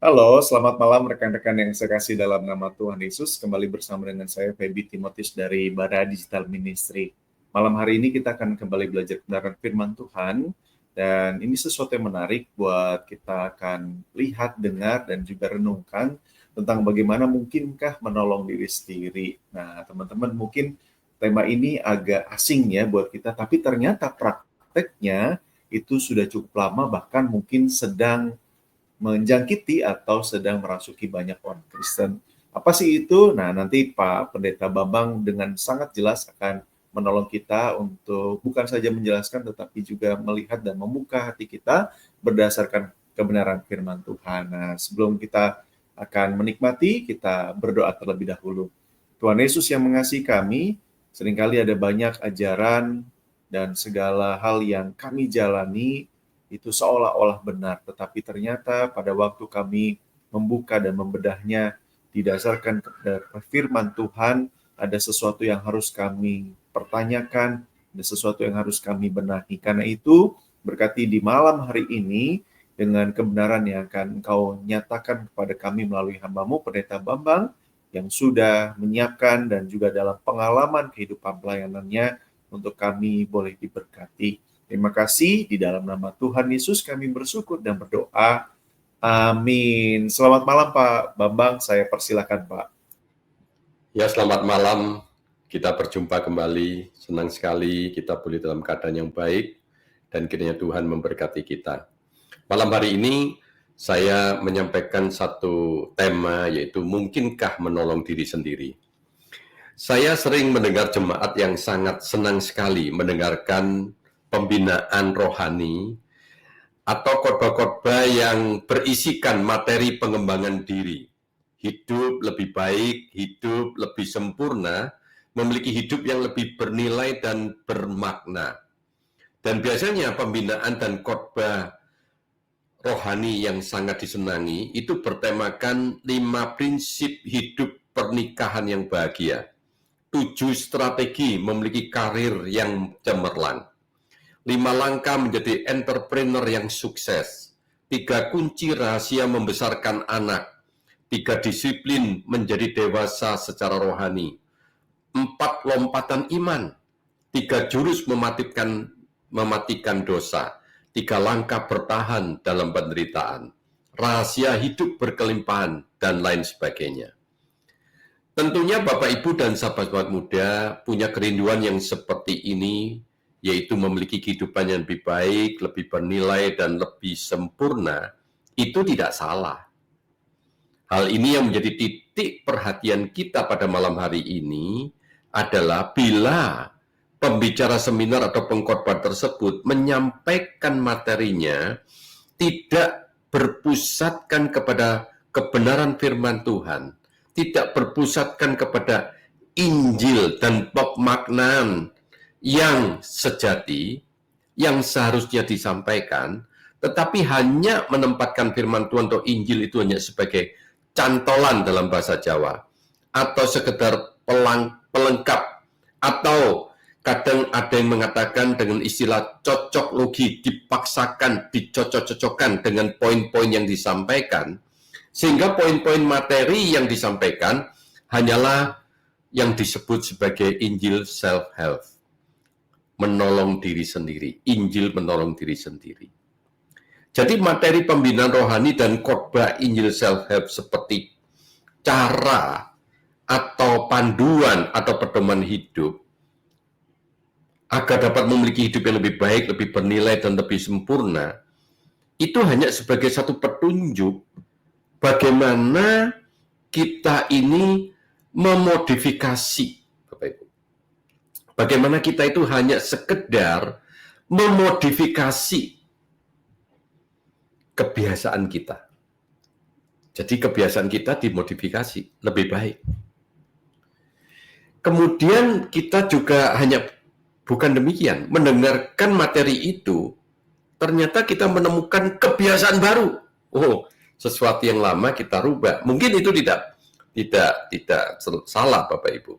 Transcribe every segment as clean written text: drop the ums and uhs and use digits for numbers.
Halo, selamat malam rekan-rekan yang saya kasih dalam nama Tuhan Yesus. Kembali bersama dengan saya, Feby Timotius dari Bara Digital Ministry. Malam hari ini kita akan kembali belajar kebenaran firman Tuhan. Dan ini sesuatu yang menarik buat kita akan lihat, dengar, dan juga renungkan tentang bagaimana mungkinkah menolong diri sendiri. Nah, teman-teman, mungkin tema ini agak asing ya buat kita, tapi ternyata prakteknya itu sudah cukup lama, bahkan mungkin sedang menjangkiti atau sedang merasuki banyak orang Kristen. Apa sih itu? Nah, nanti Pak Pendeta Bambang dengan sangat jelas akan menolong kita untuk bukan saja menjelaskan, tetapi juga melihat dan membuka hati kita berdasarkan kebenaran firman Tuhan. Nah, sebelum kita akan menikmati, kita berdoa terlebih dahulu. Tuhan Yesus yang mengasihi kami, seringkali ada banyak ajaran dan segala hal yang kami jalani itu seolah-olah benar, tetapi ternyata pada waktu kami membuka dan membedahnya didasarkan kepada firman Tuhan, ada sesuatu yang harus kami pertanyakan, ada sesuatu yang harus kami benahi. Karena itu, berkati di malam hari ini, dengan kebenaran yang akan Engkau nyatakan kepada kami melalui hamba-Mu, Pendeta Bambang, yang sudah menyiapkan dan juga dalam pengalaman kehidupan pelayanannya, untuk kami boleh diberkati. Terima kasih, di dalam nama Tuhan Yesus kami bersyukur dan berdoa. Amin. Selamat malam Pak Bambang, saya persilakan Pak. Ya, selamat malam. Kita berjumpa kembali. Senang sekali kita boleh dalam keadaan yang baik dan kiranya Tuhan memberkati kita. Malam hari ini saya menyampaikan satu tema, yaitu mungkinkah menolong diri sendiri. Saya sering mendengar jemaat yang sangat senang sekali mendengarkan pembinaan rohani atau khotbah-khotbah yang berisikan materi pengembangan diri. Hidup lebih baik, hidup lebih sempurna, memiliki hidup yang lebih bernilai dan bermakna. Dan biasanya pembinaan dan khotbah rohani yang sangat disenangi itu bertemakan 5 prinsip hidup pernikahan yang bahagia, 7 strategi memiliki karir yang cemerlang, 5 langkah menjadi entrepreneur yang sukses, 3 kunci rahasia membesarkan anak, 3 disiplin menjadi dewasa secara rohani, 4 lompatan iman, 3 jurus mematikan dosa, 3 langkah bertahan dalam penderitaan, rahasia hidup berkelimpahan, dan lain sebagainya. Tentunya Bapak, Ibu, dan sahabat-sahabat muda punya kerinduan yang seperti ini, yaitu memiliki kehidupan yang lebih baik, lebih bernilai, dan lebih sempurna. Itu tidak salah. Hal ini yang menjadi titik perhatian kita pada malam hari ini adalah bila pembicara seminar atau pengkhotbah tersebut menyampaikan materinya tidak berpusatkan kepada kebenaran firman Tuhan, tidak berpusatkan kepada Injil dan pemaknaan yang sejati, yang seharusnya disampaikan, tetapi hanya menempatkan firman Tuhan atau Injil itu hanya sebagai cantolan dalam bahasa Jawa, atau sekedar pelengkap, atau kadang ada yang mengatakan dengan istilah cocok logi, dipaksakan, dicocok-cocokkan dengan poin-poin yang disampaikan, sehingga poin-poin materi yang disampaikan hanyalah yang disebut sebagai Injil self-help, menolong diri sendiri, Injil menolong diri sendiri. Jadi materi pembinaan rohani dan khotbah Injil self-help seperti cara atau panduan atau pedoman hidup agar dapat memiliki hidup yang lebih baik, lebih bernilai, dan lebih sempurna, itu hanya sebagai satu petunjuk bagaimana kita ini memodifikasi, Bapak Ibu. Bagaimana kita itu hanya sekedar memodifikasi kebiasaan kita. Jadi kebiasaan kita dimodifikasi lebih baik. Kemudian kita juga hanya bukan demikian, mendengarkan materi itu, ternyata kita menemukan kebiasaan baru. Oh, sesuatu yang lama kita rubah. Mungkin itu tidak salah Bapak Ibu.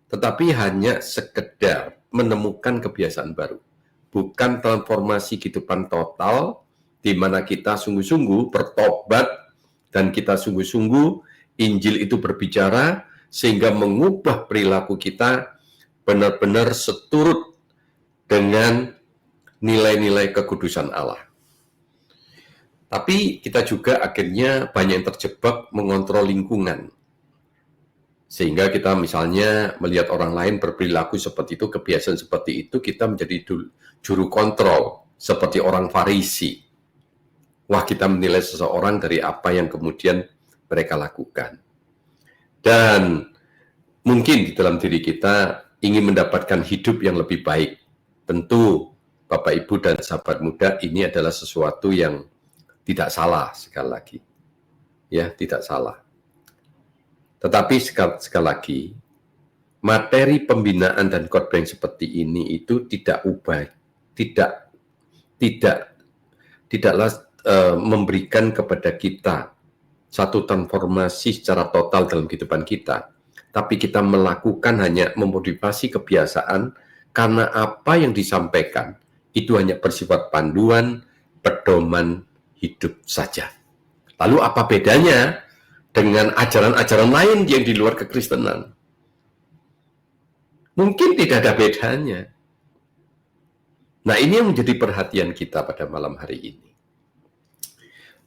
Tetapi hanya sekedar menemukan kebiasaan baru. Bukan transformasi kehidupan total, di mana kita sungguh-sungguh bertobat dan kita sungguh-sungguh Injil itu berbicara sehingga mengubah perilaku kita benar-benar seturut dengan nilai-nilai kekudusan Allah. Tapi kita juga akhirnya banyak yang terjebak mengontrol lingkungan. Sehingga kita misalnya melihat orang lain berperilaku seperti itu, kebiasaan seperti itu, kita menjadi juru kontrol, seperti orang Farisi. Wah, kita menilai seseorang dari apa yang kemudian mereka lakukan. Dan mungkin di dalam diri kita ingin mendapatkan hidup yang lebih baik. Tentu, Bapak, Ibu, dan sahabat muda, ini adalah sesuatu yang tidak salah sekali lagi. Ya, tidak salah. Tetapi sekali lagi, materi pembinaan dan khotbah yang seperti ini itu tidak ubah, tidaklah memberikan kepada kita satu transformasi secara total dalam kehidupan kita. Tapi kita melakukan hanya memotivasi kebiasaan karena apa yang disampaikan itu hanya bersifat panduan, pedoman hidup saja. Lalu apa bedanya dengan ajaran-ajaran lain yang di luar kekristenan? Mungkin tidak ada bedanya. Nah, ini yang menjadi perhatian kita pada malam hari ini.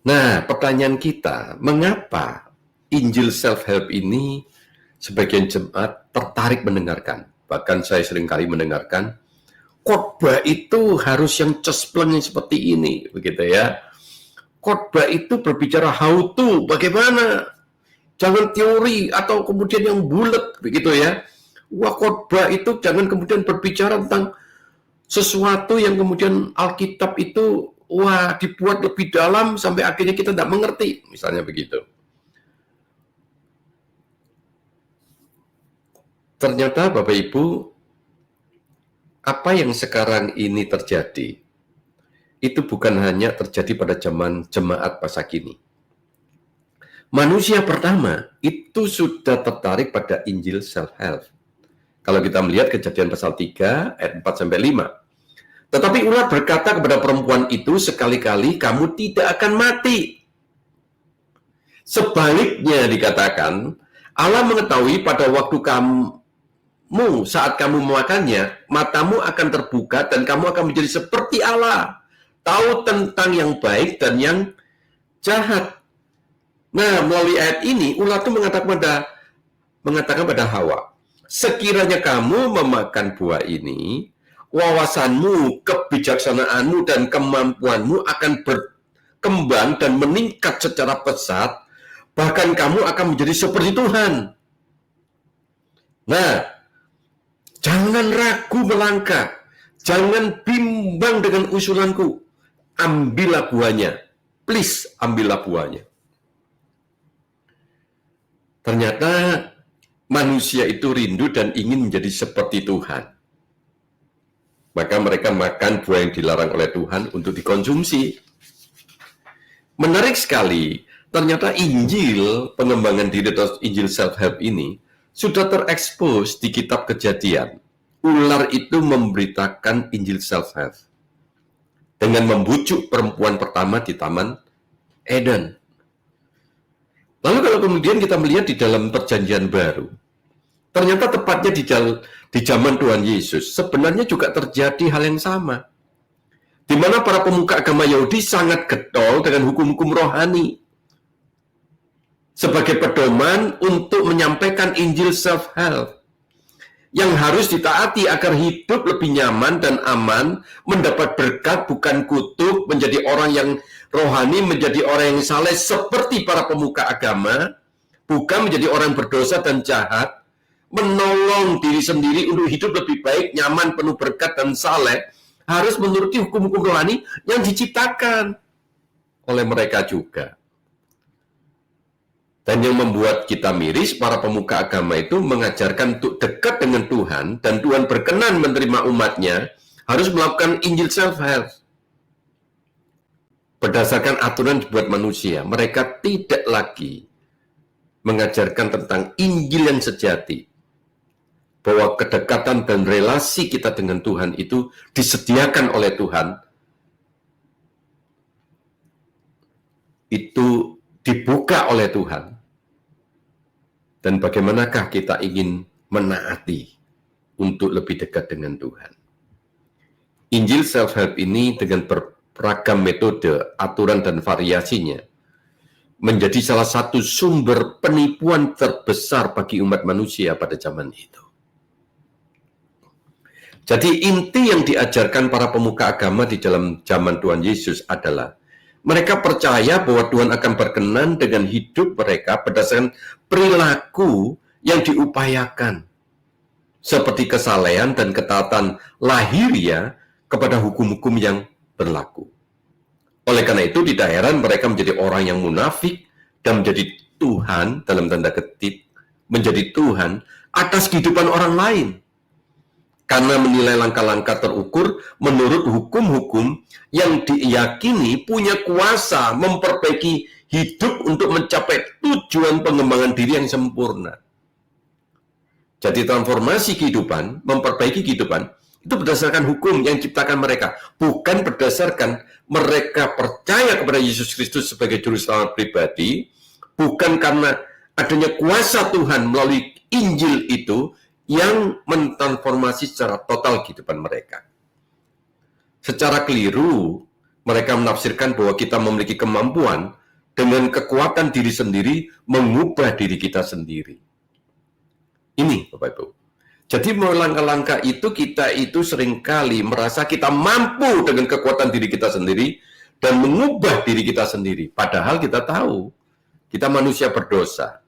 Nah, pertanyaan kita, mengapa Injil self-help ini sebagian jemaat tertarik mendengarkan? Bahkan saya seringkali mendengarkan, khotbah itu harus yang cespleng seperti ini, begitu ya. Khotbah itu berbicara how to, bagaimana. Jangan teori atau kemudian yang bulat, begitu ya. Wah, khotbah itu jangan kemudian berbicara tentang sesuatu yang kemudian Alkitab itu, wah, dibuat lebih dalam sampai akhirnya kita tidak mengerti, misalnya begitu. Ternyata Bapak Ibu, apa yang sekarang ini terjadi, itu bukan hanya terjadi pada zaman jemaat masa kini. Manusia pertama itu sudah tertarik pada Injil self-help. Kalau kita melihat Kejadian pasal 3 ayat 4-5. Tetapi ular berkata kepada perempuan itu, sekali-kali kamu tidak akan mati. Sebaliknya dikatakan, Allah mengetahui pada waktu saat kamu memakannya, matamu akan terbuka dan kamu akan menjadi seperti Allah. Tahu tentang yang baik dan yang jahat. Nah, melalui ayat ini, ular itu mengatakan pada Hawa, sekiranya kamu memakan buah ini, wawasanmu, kebijaksanaanmu, dan kemampuanmu akan berkembang dan meningkat secara pesat, bahkan kamu akan menjadi seperti Tuhan. Nah, jangan ragu melangkah, jangan bimbang dengan usulanku, ambillah buahnya, please ambillah buahnya. Ternyata manusia itu rindu dan ingin menjadi seperti Tuhan. Maka mereka makan buah yang dilarang oleh Tuhan untuk dikonsumsi. Menarik sekali, ternyata Injil, pengembangan diri atau Injil self-help ini, sudah terekspos di kitab Kejadian. Ular itu memberitakan Injil self-help dengan membujuk perempuan pertama di Taman Eden. Lalu kalau kemudian kita melihat di dalam Perjanjian Baru, ternyata tepatnya di zaman Tuhan Yesus, sebenarnya juga terjadi hal yang sama. Di mana para pemuka agama Yahudi sangat getol dengan hukum-hukum rohani sebagai pedoman untuk menyampaikan Injil self-help yang harus ditaati agar hidup lebih nyaman dan aman, mendapat berkat bukan kutuk, menjadi orang yang rohani, menjadi orang yang saleh seperti para pemuka agama, bukan menjadi orang berdosa dan jahat, menolong diri sendiri untuk hidup lebih baik, nyaman, penuh berkat dan saleh, harus menuruti hukum-hukum rohani yang diciptakan oleh mereka juga. Dan yang membuat kita miris, para pemuka agama itu mengajarkan untuk dekat dengan Tuhan, dan Tuhan berkenan menerima umatnya, harus melakukan Injil self-help. Berdasarkan aturan dibuat manusia, mereka tidak lagi mengajarkan tentang Injil yang sejati. Bahwa kedekatan dan relasi kita dengan Tuhan itu disediakan oleh Tuhan. Itu dibuka oleh Tuhan, dan bagaimanakah kita ingin menaati untuk lebih dekat dengan Tuhan. Injil self-help ini dengan beragam metode, aturan, dan variasinya menjadi salah satu sumber penipuan terbesar bagi umat manusia pada zaman itu. Jadi inti yang diajarkan para pemuka agama di dalam zaman Tuhan Yesus adalah mereka percaya bahwa Tuhan akan berkenan dengan hidup mereka berdasarkan perilaku yang diupayakan, seperti kesalehan dan ketaatan lahiriah kepada hukum-hukum yang berlaku. Oleh karena itu, tidak heran mereka menjadi orang yang munafik dan menjadi Tuhan, dalam tanda kutip, menjadi Tuhan atas kehidupan orang lain. Karena menilai langkah-langkah terukur menurut hukum-hukum yang diyakini punya kuasa memperbaiki hidup untuk mencapai tujuan pengembangan diri yang sempurna. Jadi transformasi kehidupan, memperbaiki kehidupan, itu berdasarkan hukum yang diciptakan mereka, bukan berdasarkan mereka percaya kepada Yesus Kristus sebagai juru selamat pribadi, bukan karena adanya kuasa Tuhan melalui Injil itu yang mentransformasi secara total kehidupan mereka. Secara keliru, mereka menafsirkan bahwa kita memiliki kemampuan dengan kekuatan diri sendiri mengubah diri kita sendiri. Ini, Bapak Ibu. Jadi melalui langkah-langkah itu, kita itu seringkali merasa kita mampu dengan kekuatan diri kita sendiri dan mengubah diri kita sendiri. Padahal kita tahu, kita manusia berdosa.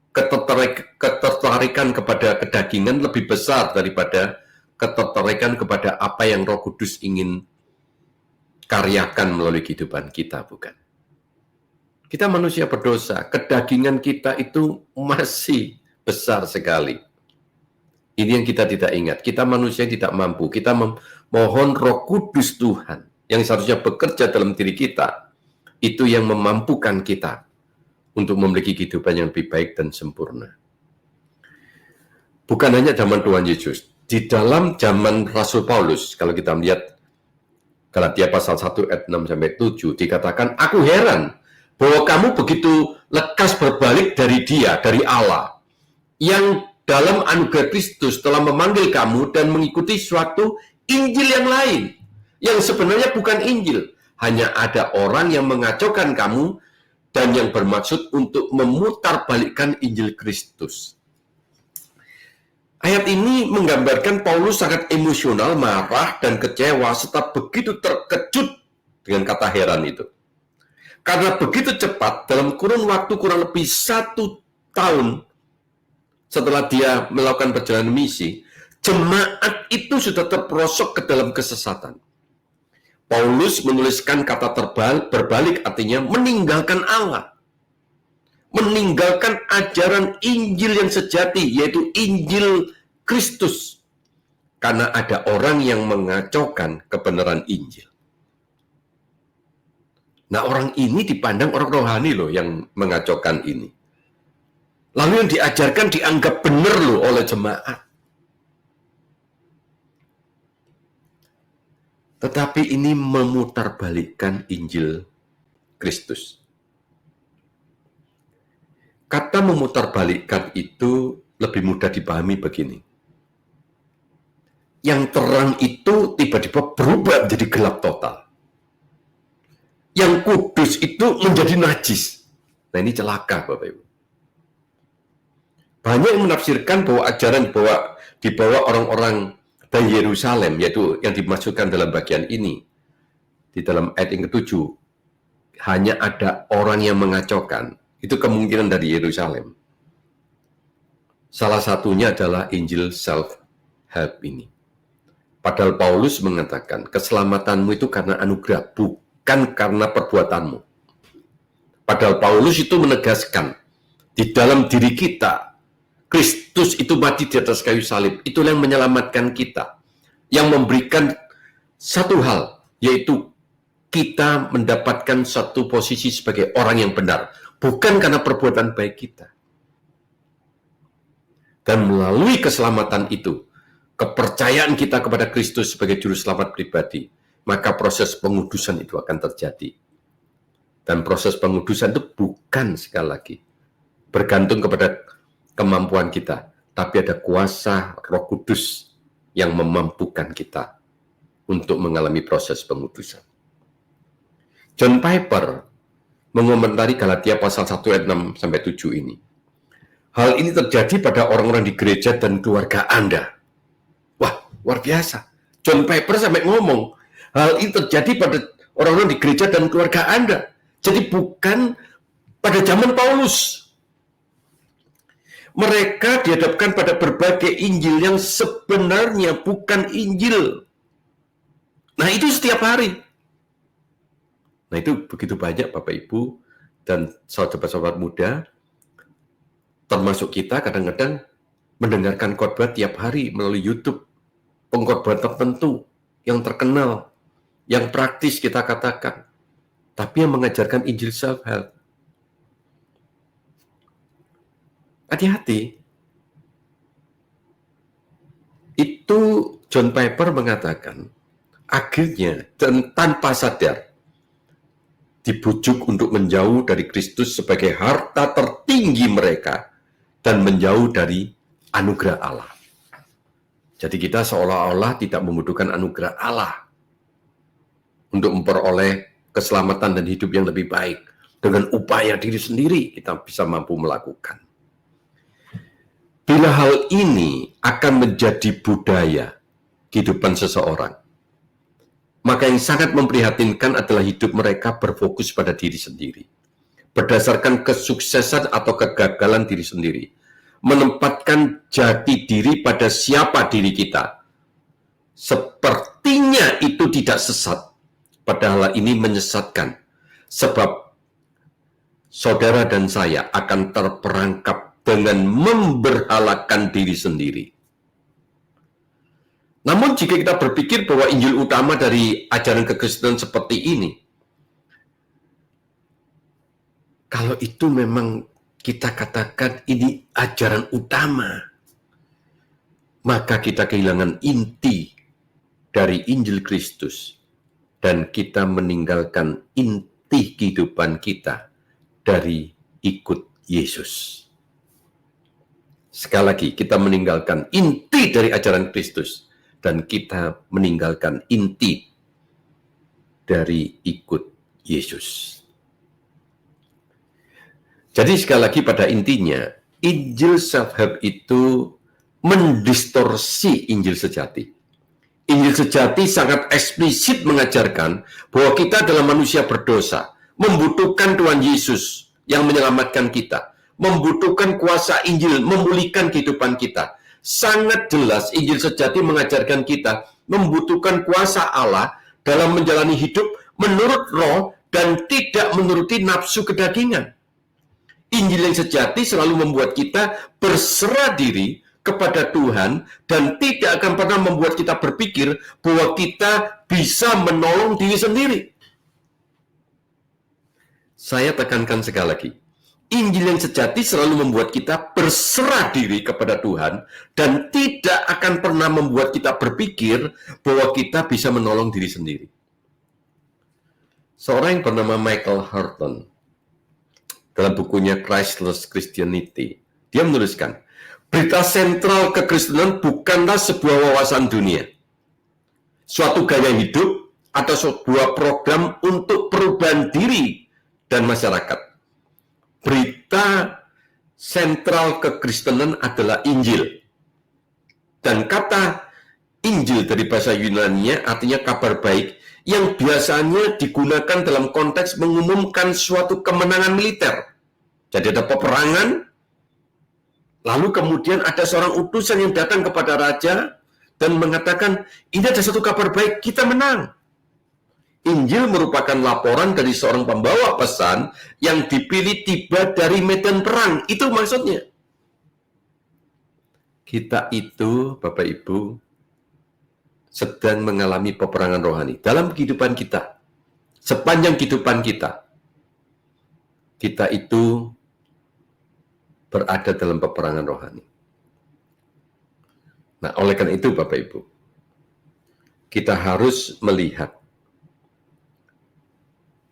Ketertarikan kepada kedagingan lebih besar daripada ketertarikan kepada apa yang Roh Kudus ingin karyakan melalui kehidupan kita, bukan? Kita manusia berdosa, kedagingan kita itu masih besar sekali. Ini yang kita tidak ingat. Kita manusia tidak mampu. Kita memohon Roh Kudus Tuhan yang seharusnya bekerja dalam diri kita, itu yang memampukan kita untuk memiliki kehidupan yang lebih baik dan sempurna. Bukan hanya zaman Tuhan Yesus, di dalam zaman Rasul Paulus, kalau kita melihat Galatia pasal 1 ayat 6-7, dikatakan, aku heran bahwa kamu begitu lekas berbalik dari Dia, dari Allah, yang dalam anugerah Kristus telah memanggil kamu dan mengikuti suatu Injil yang lain, yang sebenarnya bukan Injil. Hanya ada orang yang mengacaukan kamu dan yang bermaksud untuk memutarbalikkan Injil Kristus. Ayat ini menggambarkan Paulus sangat emosional, marah, dan kecewa, serta begitu terkejut dengan kata heran itu. Karena begitu cepat, dalam kurun waktu kurang lebih 1 tahun setelah dia melakukan perjalanan misi, jemaat itu sudah terperosok ke dalam kesesatan. Paulus menuliskan kata berbalik, artinya meninggalkan Allah. Meninggalkan ajaran Injil yang sejati, yaitu Injil Kristus. Karena ada orang yang mengacaukan kebenaran Injil. Nah, orang ini dipandang orang rohani loh yang mengacaukan ini. Lalu yang diajarkan dianggap benar loh oleh jemaat. Tetapi ini memutarbalikkan Injil Kristus. Kata memutarbalikkan itu lebih mudah dipahami begini. Yang terang itu tiba-tiba berubah menjadi gelap total. Yang kudus itu menjadi najis. Nah, ini celaka, Bapak Ibu. Banyak yang menafsirkan bahwa ajaran dibawa orang-orang dari Yerusalem, yaitu yang dimasukkan dalam bagian ini, di dalam ayat yang ke-7, hanya ada orang yang mengacaukan. Itu kemungkinan dari Yerusalem. Salah satunya adalah Injil self-help ini. Padahal Paulus mengatakan, keselamatanmu itu karena anugerah, bukan karena perbuatanmu. Padahal Paulus itu menegaskan, di dalam diri kita, Kristus itu mati di atas kayu salib. Itulah yang menyelamatkan kita. Yang memberikan satu hal, yaitu kita mendapatkan satu posisi sebagai orang yang benar. Bukan karena perbuatan baik kita. Dan melalui keselamatan itu, kepercayaan kita kepada Kristus sebagai juru selamat pribadi, maka proses pengudusan itu akan terjadi. Dan proses pengudusan itu bukan sekali lagi bergantung kepada kemampuan kita, tapi ada kuasa Roh Kudus yang memampukan kita untuk mengalami proses pengudusan. John Piper mengomentari Galatia pasal 1 ayat 6 sampai 7 ini. Hal ini terjadi pada orang-orang di gereja dan keluarga Anda. Wah, luar biasa. John Piper sampai ngomong, hal ini terjadi pada orang-orang di gereja dan keluarga Anda. Jadi bukan pada zaman Paulus. Mereka dihadapkan pada berbagai Injil yang sebenarnya bukan Injil. Nah, itu setiap hari. Nah, itu begitu banyak Bapak Ibu dan sahabat-sahabat muda, termasuk kita kadang-kadang mendengarkan khotbah tiap hari melalui YouTube, pengkhotbah tertentu yang terkenal, yang praktis kita katakan, tapi yang mengajarkan Injil self-help. Hati-hati. Itu John Piper mengatakan, akhirnya dan tanpa sadar dibujuk untuk menjauh dari Kristus sebagai harta tertinggi mereka dan menjauh dari anugerah Allah. Jadi kita seolah-olah tidak membutuhkan anugerah Allah untuk memperoleh keselamatan dan hidup yang lebih baik. Dengan upaya diri sendiri kita bisa mampu melakukan. Bila hal ini akan menjadi budaya kehidupan seseorang, maka yang sangat memprihatinkan adalah hidup mereka berfokus pada diri sendiri, berdasarkan kesuksesan atau kegagalan diri sendiri, menempatkan jati diri pada siapa diri kita. Sepertinya itu tidak sesat, padahal ini menyesatkan, sebab saudara dan saya akan terperangkap dengan memberhalakan diri sendiri. Namun jika kita berpikir bahwa Injil utama dari ajaran kekristenan seperti ini, kalau itu memang kita katakan ini ajaran utama, maka kita kehilangan inti dari Injil Kristus dan kita meninggalkan inti kehidupan kita dari ikut Yesus. Sekali lagi, kita meninggalkan inti dari ajaran Kristus dan kita meninggalkan inti dari ikut Yesus. Jadi sekali lagi pada intinya, Injil self-help itu mendistorsi Injil sejati. Injil sejati sangat eksplisit mengajarkan bahwa kita adalah manusia berdosa, membutuhkan Tuhan Yesus yang menyelamatkan kita, membutuhkan kuasa Injil, memulihkan kehidupan kita. Sangat jelas Injil sejati mengajarkan kita membutuhkan kuasa Allah dalam menjalani hidup menurut roh dan tidak menuruti nafsu kedagingan. Injil yang sejati selalu membuat kita berserah diri kepada Tuhan dan tidak akan pernah membuat kita berpikir bahwa kita bisa menolong diri sendiri. Saya tekankan sekali lagi, Injil yang sejati selalu membuat kita berserah diri kepada Tuhan dan tidak akan pernah membuat kita berpikir bahwa kita bisa menolong diri sendiri. Seorang yang bernama Michael Horton, dalam bukunya Christless Christianity, dia menuliskan, berita sentral kekristenan bukanlah sebuah wawasan dunia, suatu gaya hidup, atau sebuah program untuk perubahan diri dan masyarakat. Berita sentral kekristenan adalah Injil. Dan kata Injil dari bahasa Yunani artinya kabar baik yang biasanya digunakan dalam konteks mengumumkan suatu kemenangan militer. Jadi ada peperangan, lalu kemudian ada seorang utusan yang datang kepada raja dan mengatakan, ini ada satu kabar baik, kita menang. Injil merupakan laporan dari seorang pembawa pesan yang dipilih tiba dari medan perang. Itu maksudnya. Kita itu, Bapak Ibu, sedang mengalami peperangan rohani. Dalam kehidupan kita, sepanjang kehidupan kita, kita itu berada dalam peperangan rohani. Nah, oleh karena itu, Bapak Ibu, kita harus melihat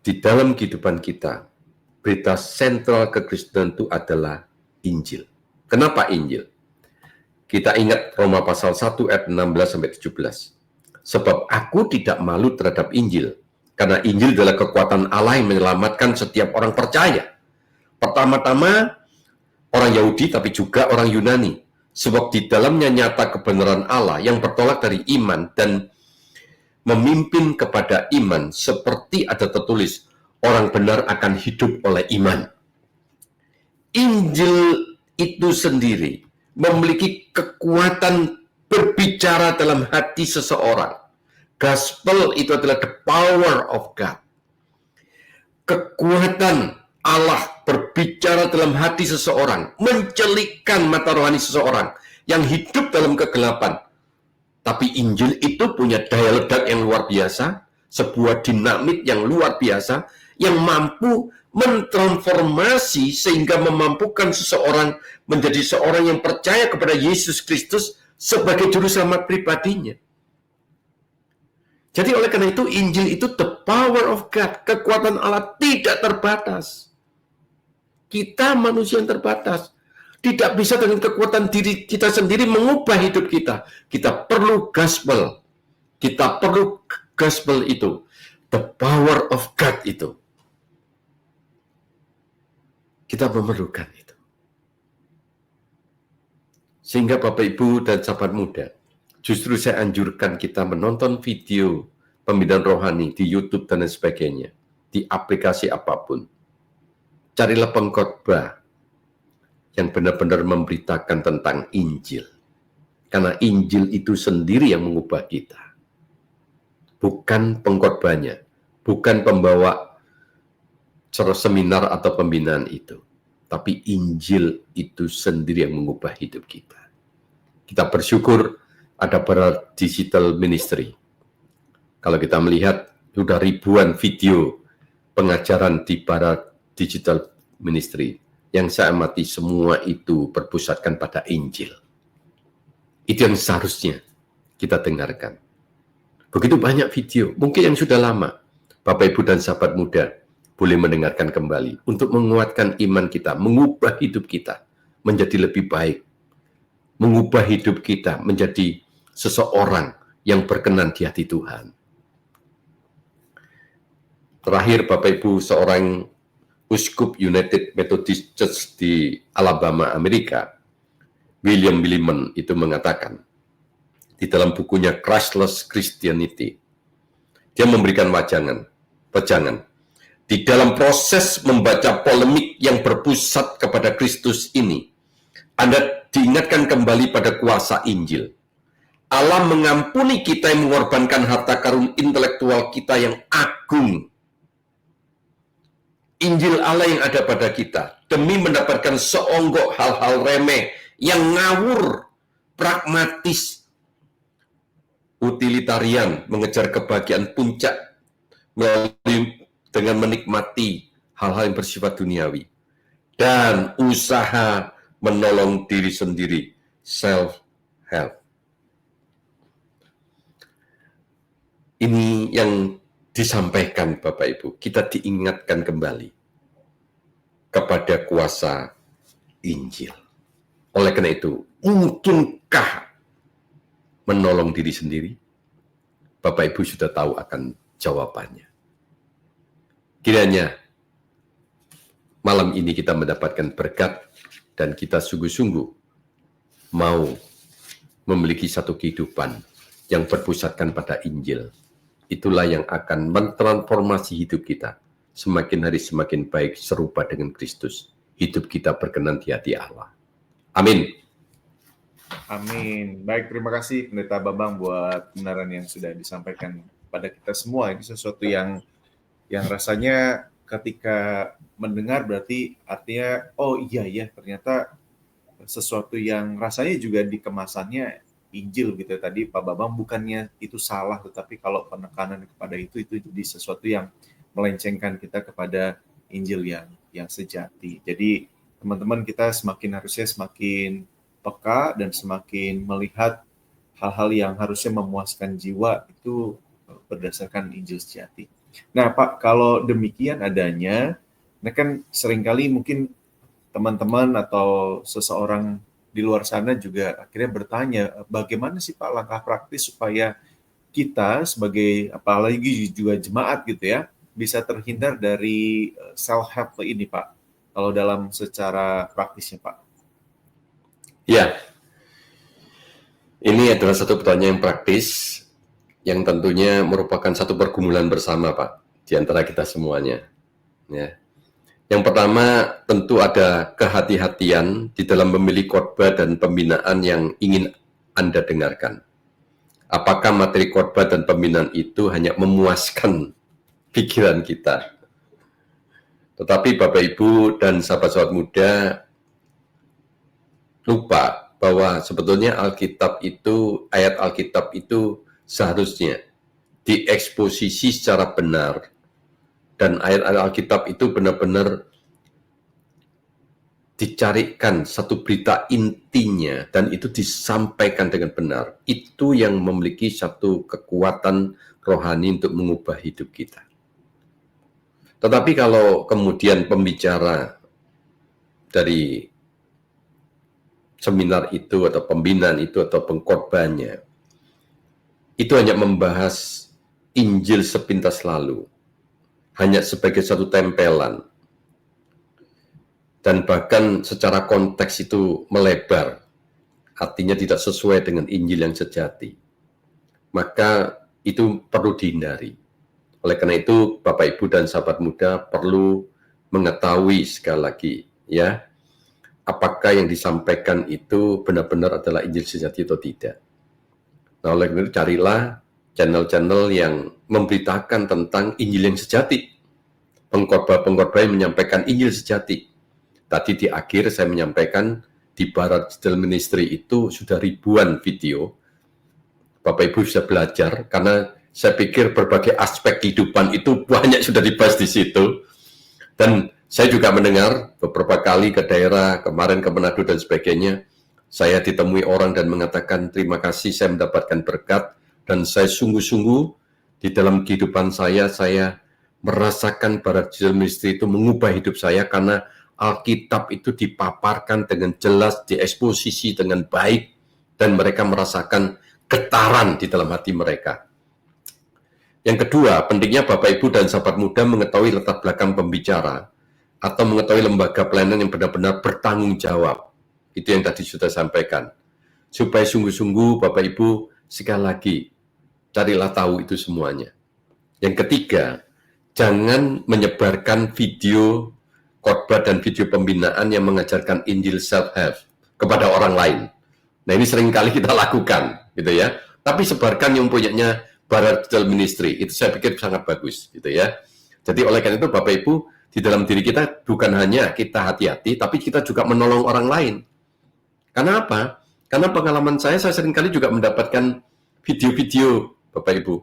di dalam kehidupan kita, berita sentral kekristenan itu adalah Injil. Kenapa Injil? Kita ingat Roma pasal 1 ayat 16-17. Sebab aku tidak malu terhadap Injil, karena Injil adalah kekuatan Allah yang menyelamatkan setiap orang percaya. Pertama-tama orang Yahudi, tapi juga orang Yunani. Sebab di dalamnya nyata kebenaran Allah yang bertolak dari iman dan memimpin kepada iman, seperti ada tertulis, orang benar akan hidup oleh iman. Injil itu sendiri memiliki kekuatan berbicara dalam hati seseorang. Gospel itu adalah the power of God. Kekuatan Allah berbicara dalam hati seseorang, mencelikkan mata rohani seseorang yang hidup dalam kegelapan. Tapi Injil itu punya daya ledak yang luar biasa, sebuah dinamit yang luar biasa, yang mampu mentransformasi sehingga memampukan seseorang menjadi seorang yang percaya kepada Yesus Kristus sebagai juru selamat pribadinya. Jadi oleh karena itu Injil itu the power of God, kekuatan Allah tidak terbatas. Kita manusia yang terbatas, tidak bisa dengan kekuatan diri kita sendiri mengubah hidup kita. Kita perlu gospel. Kita perlu gospel itu. The power of God itu. Kita memerlukan itu. Sehingga Bapak Ibu dan sahabat muda, justru saya anjurkan kita menonton video pembinaan rohani di YouTube dan sebagainya. Di aplikasi apapun. Carilah pengkhotbah yang benar-benar memberitakan tentang Injil. Karena Injil itu sendiri yang mengubah kita. Bukan pengkhotbahnya, bukan pembawa seminar atau pembinaan itu. Tapi Injil itu sendiri yang mengubah hidup kita. Kita bersyukur ada Barat Digital Ministry. Kalau kita melihat, sudah ribuan video pengajaran di Barat Digital Ministry. Yang saya amati semua itu berpusatkan pada Injil. Itu yang seharusnya kita dengarkan. Begitu banyak video, mungkin yang sudah lama. Bapak, Ibu, dan sahabat muda boleh mendengarkan kembali untuk menguatkan iman kita, mengubah hidup kita menjadi lebih baik. Mengubah hidup kita menjadi seseorang yang berkenan di hati Tuhan. Terakhir, Bapak, Ibu, seorang Uskup United Methodist Church di Alabama, Amerika, William Willimon itu mengatakan di dalam bukunya Christless Christianity, dia memberikan wejangan. Di dalam proses membaca polemik yang berpusat kepada Kristus ini, Anda diingatkan kembali pada kuasa Injil. Allah mengampuni kita yang mengorbankan harta karun intelektual kita yang agung. Injil Allah yang ada pada kita demi mendapatkan seonggok hal-hal remeh yang ngawur, pragmatis, utilitarian, mengejar kebahagiaan puncak melalui dengan menikmati hal-hal yang bersifat duniawi dan usaha menolong diri sendiri, self-help. Ini yang disampaikan Bapak Ibu, kita diingatkan kembali kepada kuasa Injil. Oleh karena itu, mungkinkah menolong diri sendiri? Bapak Ibu sudah tahu akan jawabannya. Kiranya malam ini kita mendapatkan berkat dan kita sungguh-sungguh mau memiliki satu kehidupan yang berpusatkan pada Injil. Itulah yang akan mentransformasi hidup kita. Semakin hari semakin baik serupa dengan Kristus. Hidup kita berkenan di hati Allah. Amin. Amin. Baik, terima kasih Pendeta Bambang buat kebenaran yang sudah disampaikan pada kita semua. Ini sesuatu yang rasanya ketika mendengar berarti artinya, oh iya ya, ternyata sesuatu yang rasanya juga di kemasannya Injil gitu ya. Tadi Pak Bambang bukannya itu salah, tetapi kalau penekanan kepada itu jadi sesuatu yang melencengkan kita kepada Injil yang sejati. Jadi teman-teman kita harusnya semakin peka dan semakin melihat hal-hal yang harusnya memuaskan jiwa itu berdasarkan Injil sejati. Nah, Pak, kalau demikian adanya, nah kan seringkali mungkin teman-teman atau seseorang di luar sana juga akhirnya bertanya, bagaimana sih Pak langkah praktis supaya kita sebagai apalagi juga jemaat gitu ya, bisa terhindar dari self help ini Pak, kalau dalam secara praktisnya Pak. Ya, ini adalah satu pertanyaan yang praktis yang tentunya merupakan satu pergumulan bersama, Pak, di antara kita semuanya. Ya. Yang pertama, tentu ada kehati-hatian di dalam memilih khotbah dan pembinaan yang ingin Anda dengarkan. Apakah materi khotbah dan pembinaan itu hanya memuaskan pikiran kita? Tetapi Bapak Ibu dan sahabat-sahabat muda lupa bahwa sebetulnya Alkitab itu, ayat Alkitab itu seharusnya dieksposisi secara benar, dan ayat-ayat Alkitab itu benar-benar dicarikan satu berita intinya dan itu disampaikan dengan benar. Itu yang memiliki satu kekuatan rohani untuk mengubah hidup kita. Tetapi kalau kemudian pembicara dari seminar itu atau pembinaan itu atau pengkhotbahnya itu hanya membahas Injil sepintas lalu, hanya sebagai satu tempelan, dan bahkan secara konteks itu melebar, artinya tidak sesuai dengan Injil yang sejati, maka itu perlu dihindari. Oleh karena itu, Bapak Ibu dan sahabat muda perlu mengetahui sekali lagi, ya, apakah yang disampaikan itu benar-benar adalah Injil sejati atau tidak. Nah, oleh karena itu carilah channel-channel yang memberitakan tentang Injil yang sejati, pengkhotbah-pengkhotbah yang menyampaikan Injil sejati. Tadi di akhir saya menyampaikan di Barat Digital Ministry itu sudah ribuan video. Bapak Ibu bisa belajar karena saya pikir berbagai aspek kehidupan itu banyak sudah dibahas di situ. Dan saya juga mendengar beberapa kali ke daerah, kemarin ke Manado dan sebagainya, saya ditemui orang dan mengatakan terima kasih saya mendapatkan berkat dan saya sungguh-sungguh di dalam kehidupan saya merasakan Barat Digital Ministry itu mengubah hidup saya karena Alkitab itu dipaparkan dengan jelas, dieksposisi dengan baik, dan mereka merasakan getaran di dalam hati mereka. Yang kedua, pentingnya Bapak Ibu dan sahabat muda mengetahui latar belakang pembicara atau mengetahui lembaga pelayanan yang benar-benar bertanggung jawab. Itu yang tadi sudah sampaikan. Supaya sungguh-sungguh Bapak Ibu sekali lagi carilah tahu itu semuanya. Yang ketiga, jangan menyebarkan video khotbah dan video pembinaan yang mengajarkan Injil self-help kepada orang lain. Nah, ini seringkali kita lakukan, gitu ya. Tapi sebarkan yang punyanya Barat Digital Ministry, itu saya pikir sangat bagus, gitu ya. Jadi oleh karena itu Bapak Ibu, di dalam diri kita bukan hanya kita hati-hati, tapi kita juga menolong orang lain. Karena apa? Karena pengalaman saya seringkali juga mendapatkan video-video Bapak Ibu,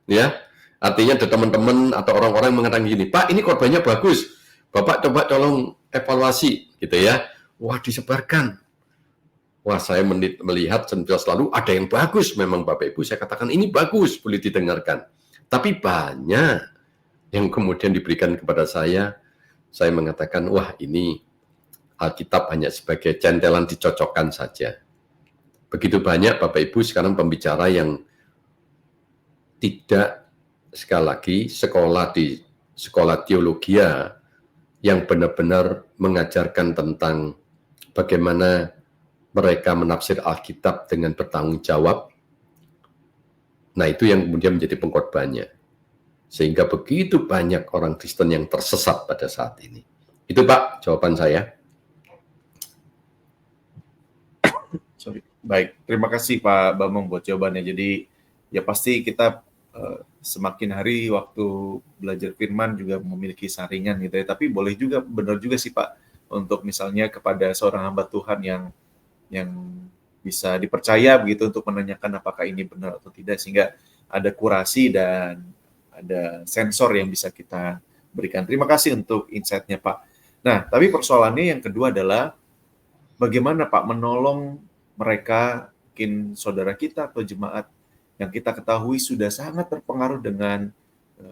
ya. Artinya ada teman-teman atau orang-orang mengatakan gini, Pak, ini khotbahnya bagus, Bapak coba tolong evaluasi, gitu ya. Wah, disebarkan. Wah, saya melihat selalu ada yang bagus memang Bapak Ibu. Saya katakan ini bagus, boleh didengarkan. Tapi banyak yang kemudian diberikan kepada saya mengatakan, wah ini Alkitab hanya sebagai centelan dicocokkan saja. Begitu banyak Bapak Ibu sekarang pembicara yang tidak, sekali lagi, sekolah di sekolah teologia yang benar-benar mengajarkan tentang bagaimana mereka menafsir Alkitab dengan bertanggung jawab. Nah, itu yang kemudian menjadi pengkhotbahnya. Sehingga begitu banyak orang Kristen yang tersesat pada saat ini. Itu Pak, jawaban saya. Baik, terima kasih Pak Bambang buat jawabannya. Jadi ya pasti kita semakin hari waktu belajar firman juga memiliki saringan gitu ya. Tapi boleh juga, benar juga sih Pak, untuk misalnya kepada seorang hamba Tuhan yang bisa dipercaya begitu untuk menanyakan apakah ini benar atau tidak, sehingga ada kurasi dan ada sensor yang bisa kita berikan. Terima kasih untuk insight-nya Pak. Nah, tapi persoalannya yang kedua adalah bagaimana Pak menolong mereka, mungkin saudara kita atau jemaat yang kita ketahui sudah sangat terpengaruh dengan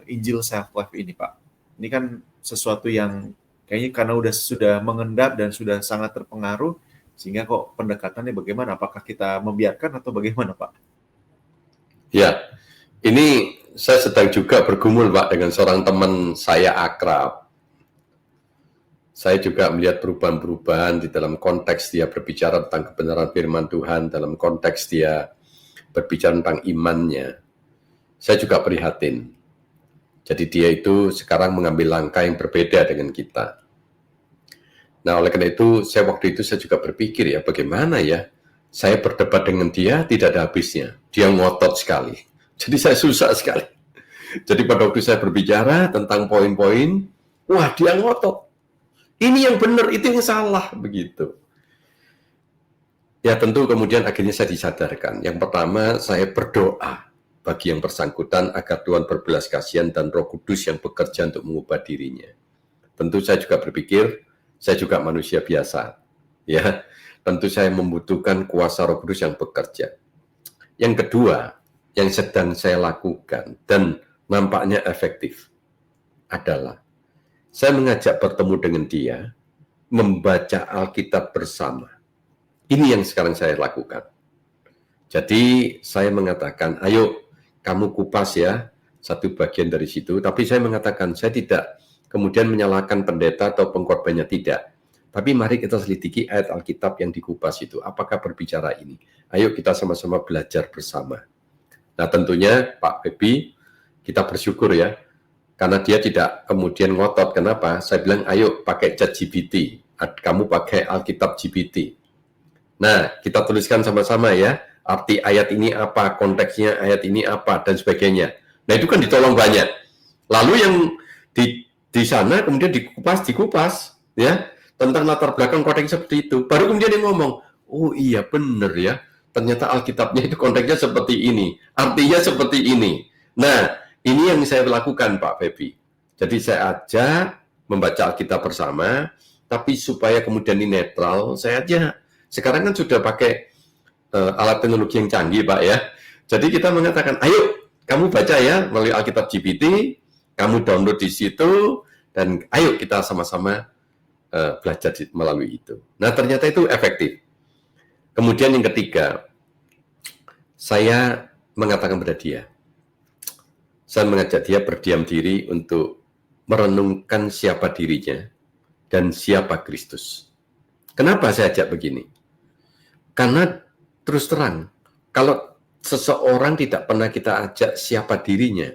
Injil self life ini, Pak? Ini kan sesuatu yang kayaknya karena sudah mengendap dan sudah sangat terpengaruh, sehingga kok pendekatannya bagaimana? Apakah kita membiarkan atau bagaimana, Pak? Ya, ini saya sedang juga bergumul, Pak, dengan seorang teman saya akrab. Saya juga melihat perubahan-perubahan di dalam konteks dia berbicara tentang kebenaran firman Tuhan, dalam konteks dia berbicara tentang imannya. Saya juga prihatin. Jadi dia itu sekarang mengambil langkah yang berbeda dengan kita. Nah, oleh karena itu, waktu itu saya juga berpikir ya, bagaimana ya, saya berdebat dengan dia tidak ada habisnya. Dia ngotot sekali. Jadi saya susah sekali. Jadi pada waktu saya berbicara tentang poin-poin, wah dia ngotot. Ini yang benar, itu yang salah, begitu. Ya tentu kemudian akhirnya saya disadarkan. Yang pertama, saya berdoa bagi yang bersangkutan agar Tuhan berbelas kasihan dan Roh Kudus yang bekerja untuk mengubah dirinya. Tentu saya juga berpikir, saya juga manusia biasa. Ya, tentu saya membutuhkan kuasa Roh Kudus yang bekerja. Yang kedua, yang sedang saya lakukan dan nampaknya efektif adalah saya mengajak bertemu dengan dia, membaca Alkitab bersama. Ini yang sekarang saya lakukan. Jadi saya mengatakan, ayo kamu kupas ya, satu bagian dari situ. Tapi saya mengatakan, saya tidak kemudian menyalahkan pendeta atau pengkhotbahnya, tidak. Tapi mari kita selidiki ayat Alkitab yang dikupas itu. Apakah berbicara ini? Ayo kita sama-sama belajar bersama. Nah tentunya Pak Febi, kita bersyukur ya. Karena dia tidak kemudian ngotot. Kenapa? Saya bilang, ayo pakai ChatGPT. Kamu pakai Alkitab GPT. Nah, kita tuliskan sama-sama ya. Arti ayat ini apa, konteksnya ayat ini apa, dan sebagainya. Nah, itu kan ditolong banyak. Lalu yang di sana kemudian dikupas, ya, tentang latar belakang konteks seperti itu. Baru kemudian dia ngomong, oh iya benar ya. Ternyata Alkitabnya itu konteksnya seperti ini. Artinya seperti ini. Nah, ini yang saya lakukan Pak Febi. Jadi saya ajak membaca Alkitab bersama, tapi supaya kemudian ini netral, saya aja. Sekarang kan sudah pakai alat teknologi yang canggih Pak ya. Jadi kita mengatakan, ayo kamu baca ya melalui Alkitab GPT, kamu download di situ, dan ayo kita sama-sama belajar melalui itu. Nah ternyata itu efektif. Kemudian yang ketiga, saya mengatakan pada dia, saya mengajak dia berdiam diri untuk merenungkan siapa dirinya dan siapa Kristus. Kenapa saya ajak begini? Karena terus terang, kalau seseorang tidak pernah kita ajak siapa dirinya,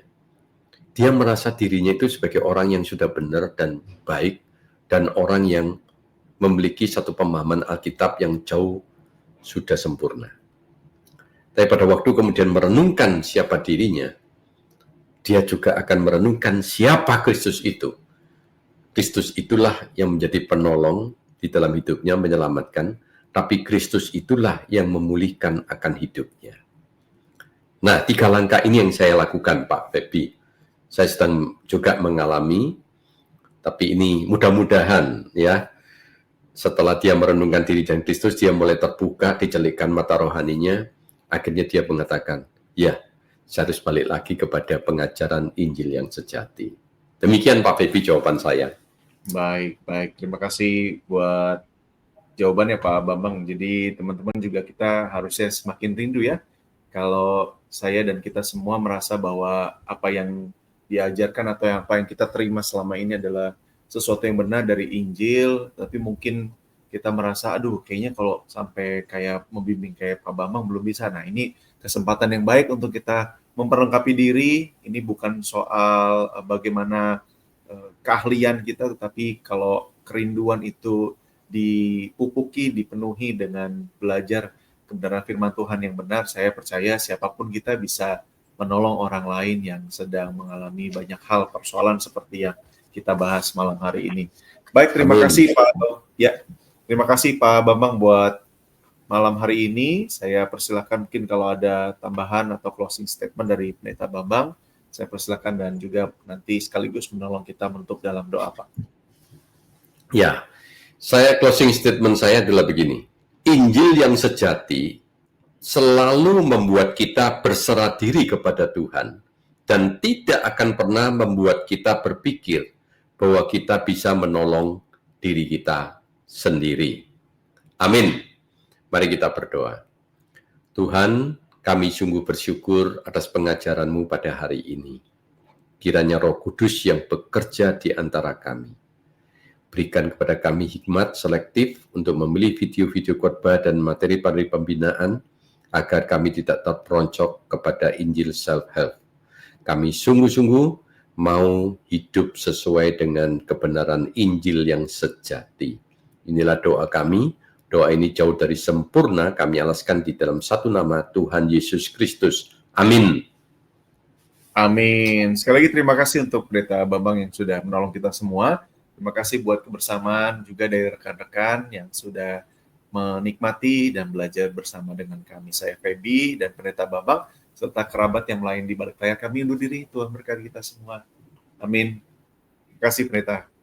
dia merasa dirinya itu sebagai orang yang sudah benar dan baik, dan orang yang memiliki satu pemahaman Alkitab yang jauh sudah sempurna. Tapi pada waktu kemudian merenungkan siapa dirinya, dia juga akan merenungkan siapa Kristus itu. Kristus itulah yang menjadi penolong di dalam hidupnya, menyelamatkan, tapi Kristus itulah yang memulihkan akan hidupnya. Nah, 3 langkah ini yang saya lakukan, Pak Febi. Saya sedang juga mengalami, tapi ini mudah-mudahan ya, setelah dia merenungkan diri dan Kristus, dia mulai terbuka, dicelikkan mata rohaninya, akhirnya dia mengatakan, ya, saya harus balik lagi kepada pengajaran Injil yang sejati. Demikian Pak Febi jawaban saya. Baik. Terima kasih buat jawabannya Pak Bambang. Jadi teman-teman juga kita harusnya semakin rindu ya. Kalau saya dan kita semua merasa bahwa apa yang diajarkan atau apa yang kita terima selama ini adalah sesuatu yang benar dari Injil, tapi mungkin kita merasa, aduh kayaknya kalau sampai kayak membimbing kayak Pak Bambang belum bisa. Nah ini kesempatan yang baik untuk kita memperlengkapi diri. Ini bukan soal bagaimana keahlian kita, tetapi kalau kerinduan itu dipupuki, dipenuhi dengan belajar kebenaran firman Tuhan yang benar, saya percaya siapapun kita bisa menolong orang lain yang sedang mengalami banyak hal persoalan seperti yang kita bahas malam hari ini. Baik, terima kasih Pak. Ya, terima kasih Pak Bambang buat malam hari ini. Saya persilakan mungkin kalau ada tambahan atau closing statement dari Pendeta Bambang, saya persilakan dan juga nanti sekaligus menolong kita menutup dalam doa, Pak. Ya, saya closing statement saya adalah begini. Injil yang sejati selalu membuat kita berserah diri kepada Tuhan dan tidak akan pernah membuat kita berpikir bahwa kita bisa menolong diri kita sendiri. Amin. Mari kita berdoa. Tuhan, kami sungguh bersyukur atas pengajaran-Mu pada hari ini. Kiranya Roh Kudus yang bekerja di antara kami. Berikan kepada kami hikmat selektif untuk memilih video-video khotbah dan materi-materi pembinaan agar kami tidak terperoncok kepada Injil self-help. Kami sungguh-sungguh mau hidup sesuai dengan kebenaran Injil yang sejati. Inilah doa kami. Doa ini jauh dari sempurna, kami alaskan di dalam satu nama Tuhan Yesus Kristus. Amin. Amin. Sekali lagi terima kasih untuk Pendeta Bambang yang sudah menolong kita semua. Terima kasih buat kebersamaan juga dari rekan-rekan yang sudah menikmati dan belajar bersama dengan kami. Saya Feby dan Pendeta Bambang, serta kerabat yang lain di balik layar, kami undur diri. Tuhan berkati kita semua. Amin. Terima kasih Pendeta.